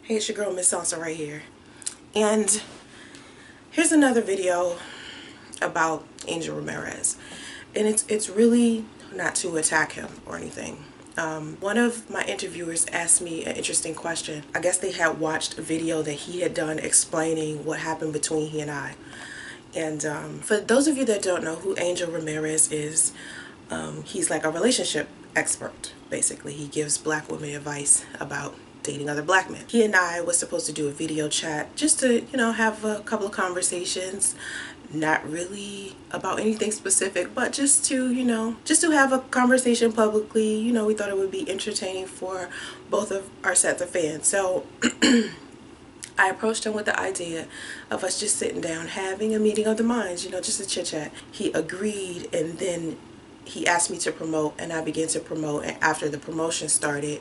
Hey, it's your girl, Miss Soncerae here. And here's another video about Angel Ramirez. And it's really not to attack him or anything. One of my interviewers asked me an interesting question. I guess they had watched a video that he had done explaining what happened between he and I. And for those of you that don't know who Angel Ramirez is, he's like a relationship expert, basically. He gives black women advice about dating other black men. He and I was supposed to do a video chat just to, have a couple of conversations, not really about anything specific, but just to, just to have a conversation publicly. We thought it would be entertaining for both of our sets of fans. So I approached him with the idea of us just sitting down, having a meeting of the minds, just a chit chat. He agreed, and then he asked me to promote, and I began to promote. And after the promotion started,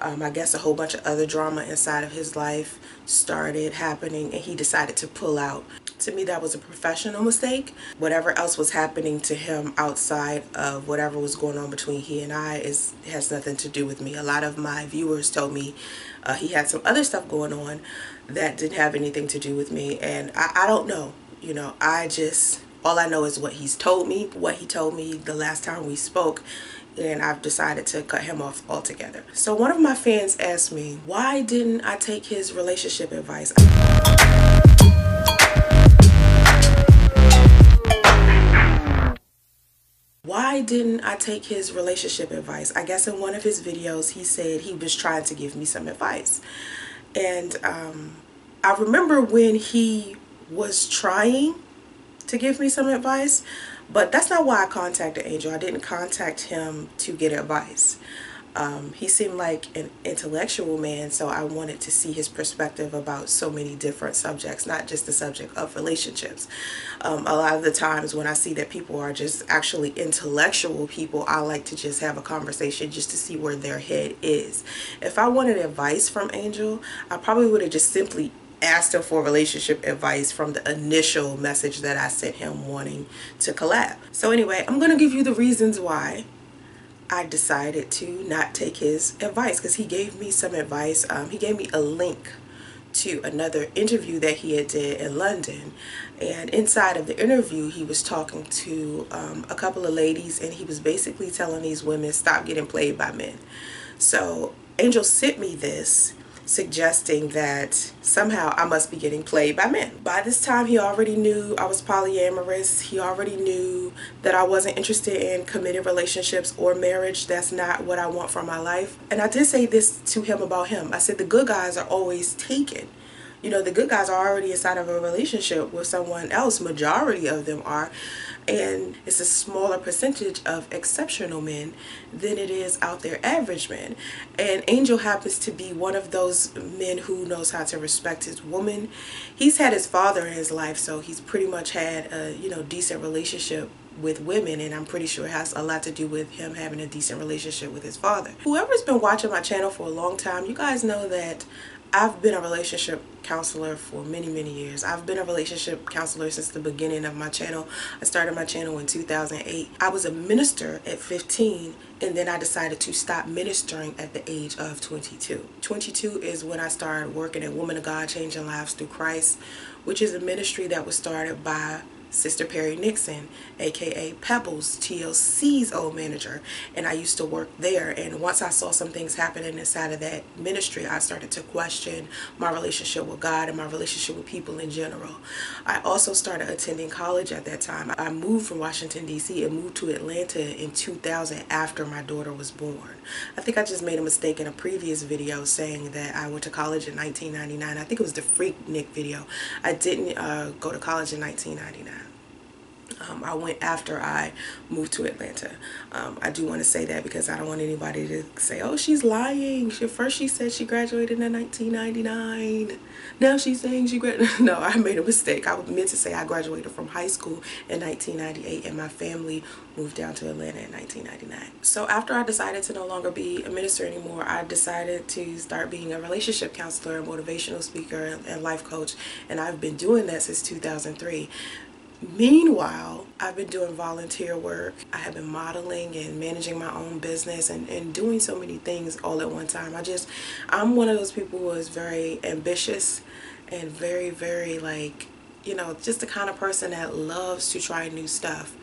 I guess a whole bunch of other drama inside of his life started happening, and he decided to pull out. To me, that was a professional mistake. Whatever else was happening to him outside of whatever was going on between he and I has nothing to do with me. A lot of my viewers told me he had some other stuff going on that didn't have anything to do with me, and I don't know. All I know is what he told me the last time we spoke, and I've decided to cut him off altogether. So one of my fans asked me, why didn't I take his relationship advice? Why didn't I take his relationship advice? I guess in one of his videos he said he was trying to give me some advice. And I remember when he was trying to give me some advice, but that's not why I contacted Angel. I didn't contact him to get advice. He seemed like an intellectual man, so I wanted to see his perspective about so many different subjects, not just the subject of relationships. A lot of the times when I see that people are just actually intellectual people, I like to just have a conversation just to see where their head is. If I wanted advice from Angel, I probably would have just simply asked him for relationship advice from the initial message that I sent him wanting to collab. So anyway, I'm going to give you the reasons why I decided to not take his advice, because he gave me some advice. He gave me a link to another interview that he had did in London, and inside of the interview he was talking to a couple of ladies, and he was basically telling these women stop getting played by men. So Angel sent me this, suggesting that somehow I must be getting played by men. By this time he already knew I was polyamorous. He already knew that I wasn't interested in committed relationships or marriage. That's not what I want for my life. And I did say this to him about him. I said the good guys are always taken. The good guys are already inside of a relationship with someone else. Majority of them are. And it's a smaller percentage of exceptional men than it is out there average men. And Angel happens to be one of those men who knows how to respect his woman. He's had his father in his life, so he's pretty much had a decent relationship with women, and I'm pretty sure it has a lot to do with him having a decent relationship with his father. Whoever's been watching my channel for a long time, you guys know that I've been a relationship counselor for many years. I've been a relationship counselor since the beginning of my channel. I started my channel in 2008. I was a minister at 15, and then I decided to stop ministering at the age of 22. 22 is when I started working at Woman of God Changing Lives Through Christ, which is a ministry that was started by Sister Perry Nixon, aka Pebbles, TLC's old manager, and I used to work there. And once I saw some things happening inside of that ministry, I started to question my relationship with God and my relationship with people in general. I also started attending college at that time. I moved from Washington, D.C. and moved to Atlanta in 2000 after my daughter was born. I think I just made a mistake in a previous video saying that I went to college in 1999. I think it was the Freaknik video. I didn't go to college in 1999. I went after I moved to Atlanta. I do want to say that because I don't want anybody to say, oh, she's lying. First she said she graduated in 1999. Now she's saying she graduated. No, I made a mistake. I meant to say I graduated from high school in 1998, and my family moved down to Atlanta in 1999. So after I decided to no longer be a minister anymore, I decided to start being a relationship counselor, a motivational speaker, and life coach, and I've been doing that since 2003. Meanwhile, I've been doing volunteer work. I have been modeling and managing my own business and doing so many things all at one time. I'm one of those people who is very ambitious and very, very like, you know, just the kind of person that loves to try new stuff.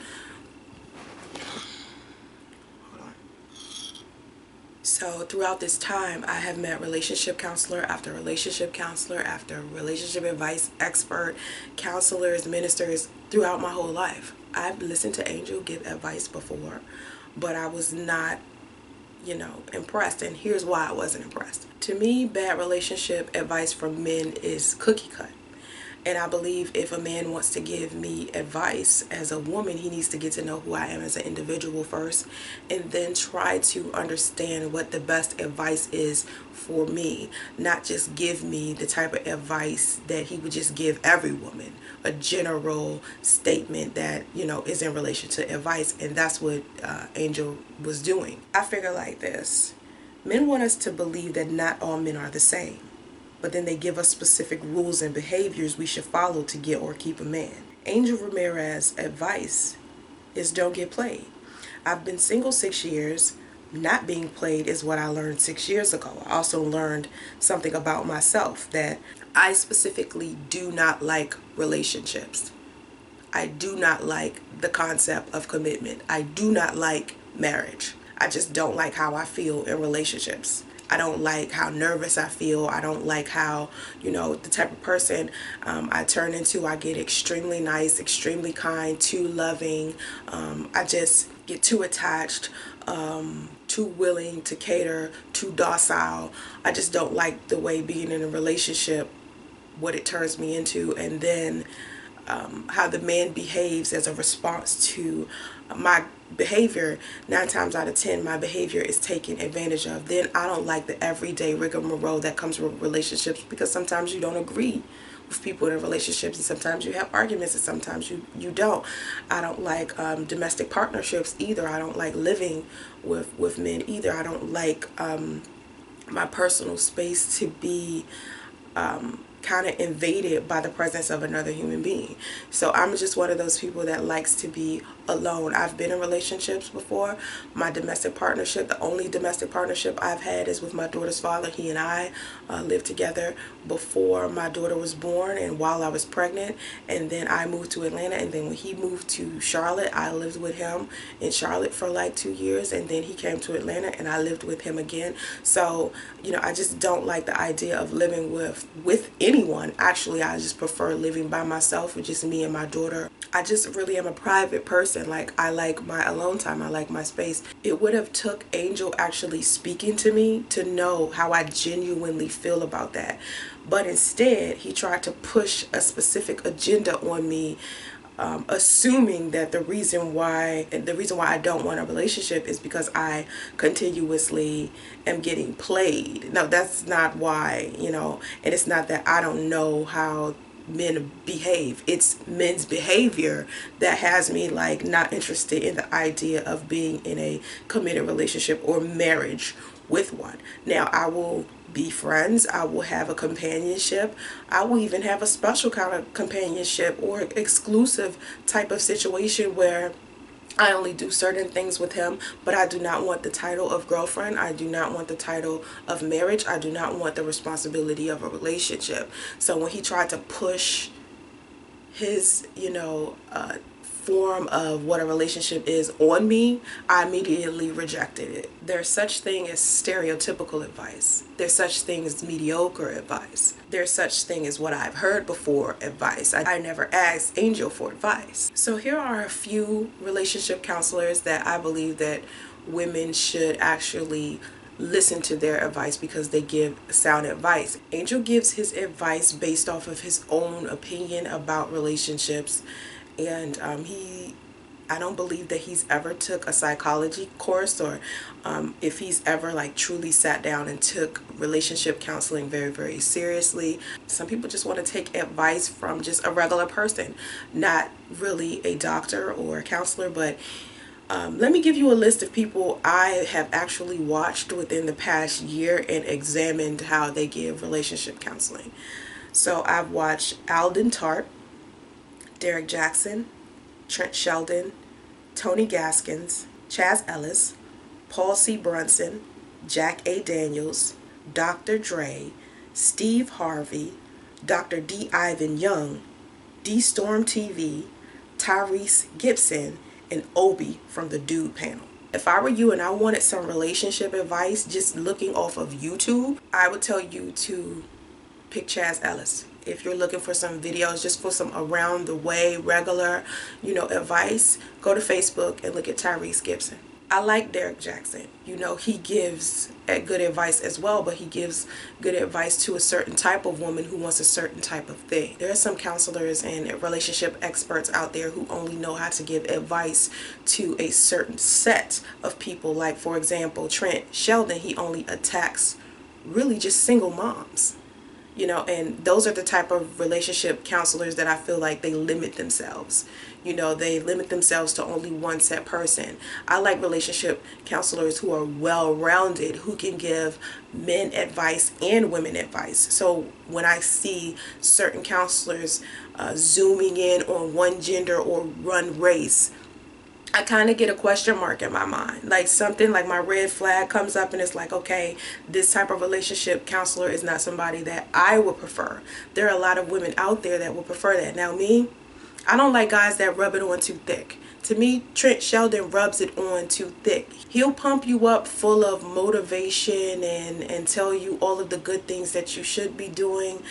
So throughout this time, I have met relationship counselor after relationship counselor after relationship advice expert, counselors, ministers throughout my whole life. I've listened to Angel give advice before, but I was not, you know, impressed. And here's why I wasn't impressed. To me, bad relationship advice from men is cookie cut. And I believe if a man wants to give me advice as a woman, he needs to get to know who I am as an individual first, and then try to understand what the best advice is for me. Not just give me the type of advice that he would just give every woman, a general statement that, you know, is in relation to advice. And that's what Angel was doing. I figure like this. Men want us to believe that not all men are the same, but then they give us specific rules and behaviors we should follow to get or keep a man. Angel Ramirez's advice is don't get played. I've been single 6 years. Not being played is what I learned 6 years ago. I also learned something about myself, that I specifically do not like relationships. I do not like the concept of commitment. I do not like marriage. I just don't like how I feel in relationships. I don't like how nervous I feel. I don't like how, you know, the type of person I turn into. I get extremely nice, extremely kind, too loving. I just get too attached, too willing to cater, too docile. I just don't like the way being in a relationship, what it turns me into, and then how the man behaves as a response to my behavior. 9 times out of 10, my behavior is taken advantage of. Then I don't like the everyday rigmarole that comes with relationships, because sometimes you don't agree with people in relationships, and sometimes you have arguments, and sometimes you don't. I don't like domestic partnerships either. I don't like living with men either. I don't like my personal space to be kind of invaded by the presence of another human being. So I'm just one of those people that likes to be alone. I've been in relationships before. My domestic partnership, the only domestic partnership I've had, is with my daughter's father. He and I lived together before my daughter was born and while I was pregnant, and then I moved to Atlanta, and then when he moved to Charlotte, I lived with him in Charlotte for like 2 years, and then he came to Atlanta and I lived with him again. So, you know, I just don't like the idea of living with anyone. Actually, I just prefer living by myself with just me and my daughter. I just really am a private person. Like, I like my alone time. I like my space. It would have took Angel actually speaking to me to know how I genuinely feel about that. But instead, he tried to push a specific agenda on me, assuming that the reason why I don't want a relationship is because I continuously am getting played. No, that's not why, you know. And it's not that I don't know how men behave. It's men's behavior that has me like not interested in the idea of being in a committed relationship or marriage with one. Now, I will be friends. I will have a companionship. I will even have a special kind of companionship or exclusive type of situation where I only do certain things with him, but I do not want the title of girlfriend. I do not want the title of marriage. I do not want the responsibility of a relationship. So when he tried to push his, you know, form of what a relationship is on me, I immediately rejected it. There's such thing as stereotypical advice. There's such thing as mediocre advice. There's such thing as what I've heard before advice. I never asked Angel for advice. So here are a few relationship counselors that I believe that women should actually listen to their advice because they give sound advice. Angel gives his advice based off of his own opinion about relationships, and I don't believe that he's ever took a psychology course, or if he's ever like truly sat down and took relationship counseling very, very seriously. Some people just want to take advice from just a regular person, not really a doctor or a counselor. But let me give you a list of people I have actually watched within the past year and examined how they give relationship counseling. So I've watched Alden Tart, Derek Jackson, Trent Sheldon, Tony Gaskins, Chaz Ellis, Paul C. Brunson, Jack A. Daniels, Dr. Dre, Steve Harvey, Dr. D. Ivan Young, D. Storm TV, Tyrese Gibson, and Obi from the Dude panel. If I were you and I wanted some relationship advice just looking off of YouTube, I would tell you to pick Chaz Ellis. If you're looking for some videos just for some around the way, regular, advice, go to Facebook and look at Tyrese Gibson. I like Derek Jackson. He gives good advice as well, but he gives good advice to a certain type of woman who wants a certain type of thing. There are some counselors and relationship experts out there who only know how to give advice to a certain set of people. Like, for example, Trent Sheldon, he only attacks really just single moms. And those are the type of relationship counselors that I feel like they limit themselves. They limit themselves to only one set person. I like relationship counselors who are well-rounded, who can give men advice and women advice. So when I see certain counselors zooming in on one gender or one race, I kind of get a question mark in my mind. Like something like my red flag comes up and it's like, okay, this type of relationship counselor is not somebody that I would prefer. There are a lot of women out there that would prefer that. Now me, I don't like guys that rub it on too thick. To me, Trent Sheldon rubs it on too thick. He'll pump you up full of motivation and tell you all of the good things that you should be doing.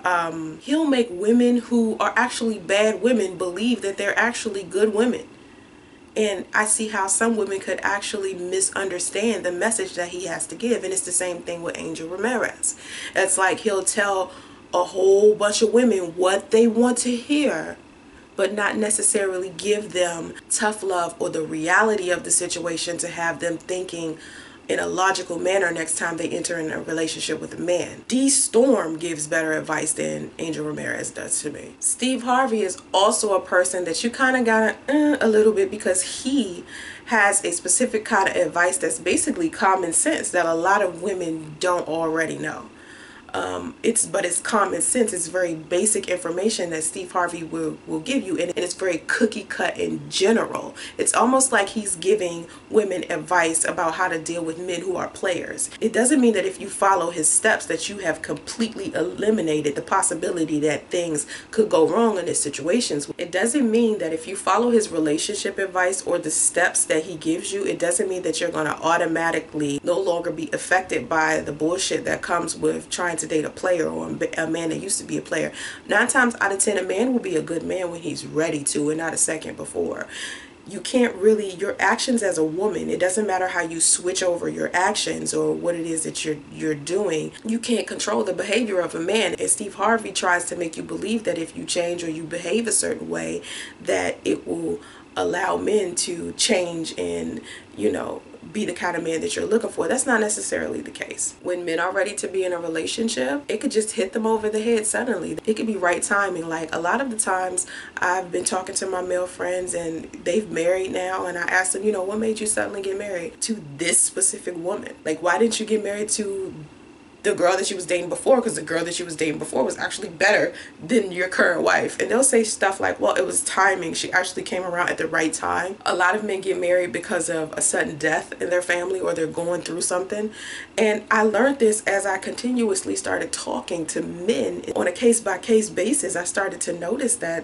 He'll make women who are actually bad women believe that they're actually good women. And I see how some women could actually misunderstand the message that he has to give. And it's the same thing with Angel Ramirez. It's like he'll tell a whole bunch of women what they want to hear, but not necessarily give them tough love or the reality of the situation to have them thinking in a logical manner next time they enter in a relationship with a man. D. Storm gives better advice than Angel Ramirez does to me. Steve Harvey is also a person that you kind of got a little bit, because he has a specific kind of advice that's basically common sense that a lot of women don't already know. It's common sense. It's very basic information that Steve Harvey will give you, and it's very cookie cut in general. It's almost like he's giving women advice about how to deal with men who are players. It doesn't mean that if you follow his steps that you have completely eliminated the possibility that things could go wrong in his situations. It doesn't mean that if you follow his relationship advice or the steps that he gives you, it doesn't mean that you're going to automatically no longer be affected by the bullshit that comes with trying to date a player or a man that used to be a player. 9 times out of 10, a man will be a good man when he's ready to, and not a second before. You can't really, your actions as a woman, it doesn't matter how you switch over your actions or what it is that you're doing, you can't control the behavior of a man. And Steve Harvey tries to make you believe that if you change or you behave a certain way, that it will allow men to change and, be the kind of man that you're looking for. That's not necessarily the case. When men are ready to be in a relationship, it could just hit them over the head suddenly. It could be right timing. Like a lot of the times I've been talking to my male friends and they've married now, and I asked them, what made you suddenly get married to this specific woman? Like, why didn't you get married to the girl that she was dating before? Because the girl that she was dating before was actually better than your current wife. And they'll say stuff like, well, it was timing. She actually came around at the right time. A lot of men get married because of a sudden death in their family, or they're going through something. And I learned this as I continuously started talking to men on a case-by-case basis. I started to notice that,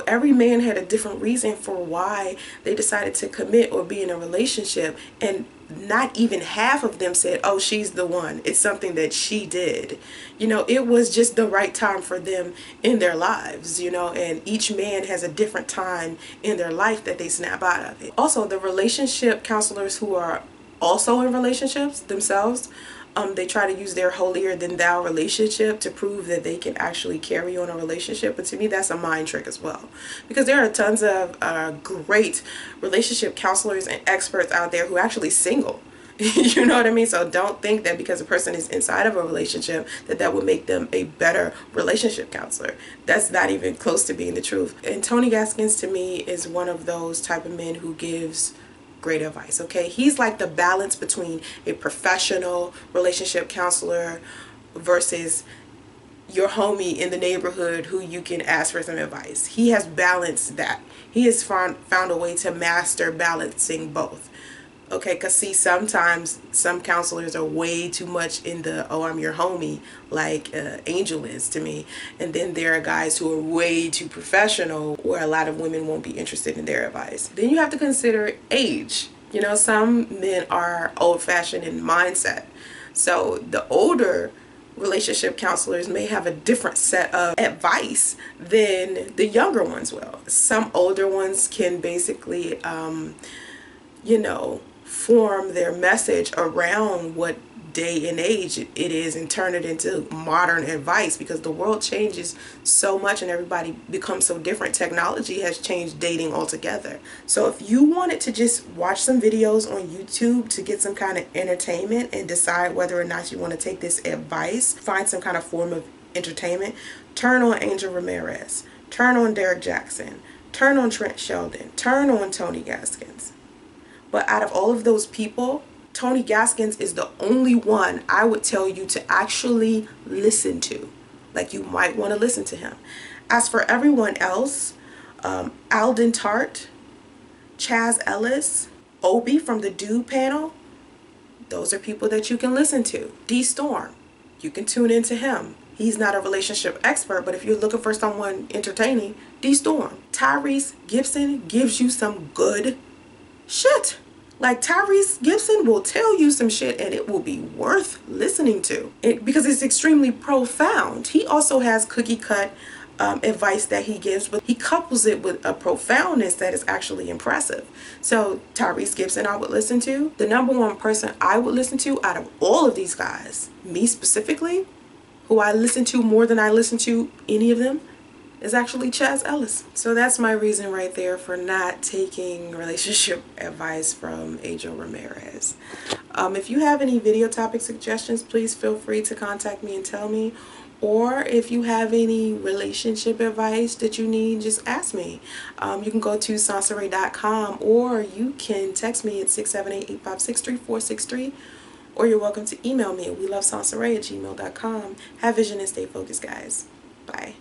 every man had a different reason for why they decided to commit or be in a relationship. And not even half of them said, oh, she's the one. It's something that she did. It was just the right time for them in their lives, and each man has a different time in their life that they snap out of it. Also, the relationship counselors who are also in relationships themselves, they try to use their holier than thou relationship to prove that they can actually carry on a relationship. But to me, that's a mind trick as well, because there are tons of great relationship counselors and experts out there who are actually single. You know what I mean? So don't think that because a person is inside of a relationship that would make them a better relationship counselor. That's not even close to being the truth. And Tony Gaskins, to me, is one of those type of men who gives great advice. Okay, he's like the balance between a professional relationship counselor versus your homie in the neighborhood who you can ask for some advice. He has balanced that. He has found a way to master balancing both. Okay, because see, sometimes some counselors are way too much in the, oh, I'm your homie, like Angel is to me. And then there are guys who are way too professional, where a lot of women won't be interested in their advice. Then you have to consider age. You know, some men are old-fashioned in mindset. So the older relationship counselors may have a different set of advice than the younger ones will. Some older ones can basically, you know, form their message around what day and age it is and turn it into modern advice, because the world changes so much and everybody becomes so different. Technology has changed dating altogether. So if you wanted to just watch some videos on YouTube to get some kind of entertainment and decide whether or not you want to take this advice, find some kind of form of entertainment, turn on Angel Ramirez, turn on Derek Jackson, turn on Trent Sheldon, turn on Tony Gaskins. But out of all of those people, Tony Gaskins is the only one I would tell you to actually listen to. Like, you might want to listen to him. As for everyone else, Alden Tart, Chaz Ellis, Obi from the Dude panel, those are people that you can listen to. D Storm, you can tune into him. He's not a relationship expert, but if you're looking for someone entertaining, D Storm. Tyrese Gibson gives you some good shit. Like, Tyrese Gibson will tell you some shit and it will be worth listening to because it's extremely profound. He also has cookie cut advice that he gives, but he couples it with a profoundness that is actually impressive. So Tyrese Gibson I would listen to. The number one person I would listen to out of all of these guys, me specifically, who I listen to more than I listen to any of them, is actually Chaz Ellis. So that's my reason right there for not taking relationship advice from Angel Ramirez. If you have any video topic suggestions, please feel free to contact me and tell me. Or if you have any relationship advice that you need, just ask me. You can go to Soncerae.com, or you can text me at 678-856-3463. Or you're welcome to email me at welovesoncerae@gmail.com. Have vision and stay focused, guys. Bye.